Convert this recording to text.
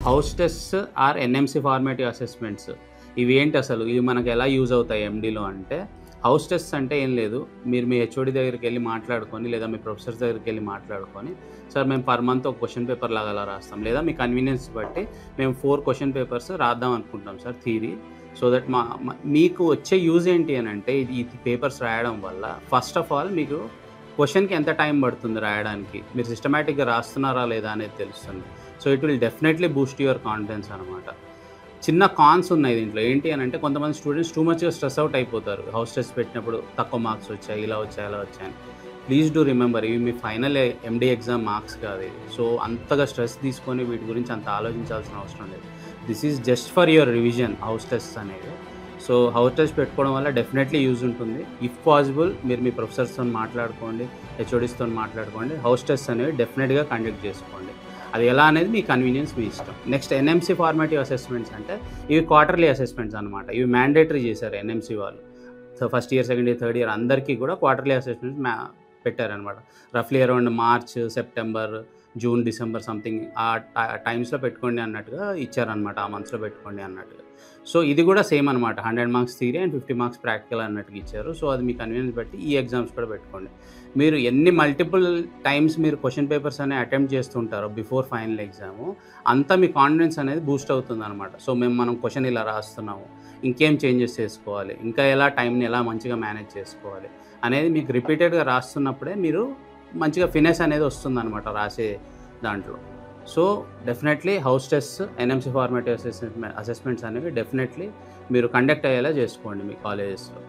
House tests are NMC formative assessments ఇవి ఏంటి అసలు? ఇవి మనకు ఎలా యూజ్ అవుతాయి ఎండీలో అంటే, హౌస్ టెస్ట్స్ అంటే ఏం లేదు, మీరు మీ హెచ్ఓడి దగ్గరికి వెళ్ళి మాట్లాడుకొని, లేదా మీ ప్రొఫెసర్స్ దగ్గరికి వెళ్ళి మాట్లాడుకొని, సార్ మేము పర్ మంత్ ఒక క్వశ్చన్ పేపర్ లాగా అలా రాస్తాం, లేదా మీ కన్వీనియన్స్ బట్టి మేము 4 క్వశ్చన్ పేపర్స్ రాద్దాం అనుకుంటాం సార్ థియరీ. సో దట్ మీకు వచ్చే యూజ్ ఏంటి అని అంటే, ఈ పేపర్స్ రాయడం వల్ల ఫస్ట్ ఆఫ్ ఆల్ మీకు క్వశ్చన్కి ఎంత టైం పడుతుంది రాయడానికి, మీరు సిస్టమేటిక్గా రాస్తున్నారా లేదా అనేది తెలుస్తుంది. So it will definitely Boost your confidence అనమాట. చిన్న కాన్స్ ఉన్నాయి దీంట్లో. ఏంటి అని అంటే, కొంతమంది స్టూడెంట్స్ టూ మచ్గా స్ట్రెస్ అవుట్ అయిపోతారు. హౌస్ టెస్ట్ పెట్టినప్పుడు తక్కువ మార్క్స్ వచ్చాయి, ఇలా వచ్చాయి, అలా వచ్చాయని. ప్లీజ్ డూ రిమెంబర్, ఇవి మీ ఫైనల్ ఎండీ ఎగ్జామ్ మార్క్స్ కాదు ఇది. సో అంతగా స్ట్రెస్ తీసుకొని వీటి గురించి అంత ఆలోచించాల్సిన అవసరం లేదు. This is just for your revision house test అనేది. సో హౌస్ టెస్ట్ పెట్టుకోవడం వల్ల డెఫినెట్లీ యూజ్ ఉంటుంది. ఇఫ్ పాసిబుల్ మీరు మీ ప్రొఫెసర్స్తో మాట్లాడుకోండి, హెచ్ఓడిస్తో మాట్లాడుకోండి. హౌస్ టెస్ట్ అనేవి డెఫినెట్గా కండక్ట్ చేసుకోండి. అది ఎలా అనేది మీ కన్వీనియన్స్, మీ ఇష్టం. నెక్స్ట్ ఎన్ఎంసీ ఫార్మేటివ్ అసెస్మెంట్స్ అంటే ఇవి క్వార్టర్లీ అసెస్మెంట్స్ అనమాట. ఇవి మ్యాండేటరీ చేశారు ఎన్ఎంసీ వాళ్ళు. So first year, second year, third year అందరికీ కూడా క్వార్టర్లీ అసెస్మెంట్స్ పెట్టారనమాట. రఫ్లీ around March, September, June, December something ఆ టైమ్స్లో పెట్టుకోండి అన్నట్టుగా ఇచ్చారనమాట. ఆ మంత్స్లో పెట్టుకోండి అన్నట్టుగా. సో ఇది కూడా సేమ్ అనమాట. 100 marks theory and 50 marks practical అన్నట్టుగా ఇచ్చారు. సో అది మీ కన్వీనియన్స్ బట్టి ఈ ఎగ్జామ్స్ కూడా పెట్టుకోండి. మీరు ఎన్ని మల్టిపుల్ టైమ్స్ మీరు క్వశ్చన్ పేపర్స్ అనేవి అటెంప్ట్ చేస్తుంటారో బిఫోర్ ఫైనల్ ఎగ్జాము, అంతా మీ కాన్ఫిడెన్స్ అనేది బూస్ట్ అవుతుంది అనమాట. సో మనం క్వశ్చన్ ఇలా రాస్తున్నాము, ఇంకేం చేంజెస్ చేసుకోవాలి, ఇంకా ఎలా టైంని ఎలా మంచిగా మేనేజ్ చేసుకోవాలి అనేది మీకు రిపీటెడ్గా రాస్తున్నప్పుడే మీరు మంచిగా ఫినిష్ అనేది వస్తుందన్నమాట రాసే దాంట్లో. So definitely house test, NMC formative assessments అనేవి డెఫినెట్లీ మీరు కండక్ట్ అయ్యేలా చేసుకోండి మీ కాలేజెస్లో.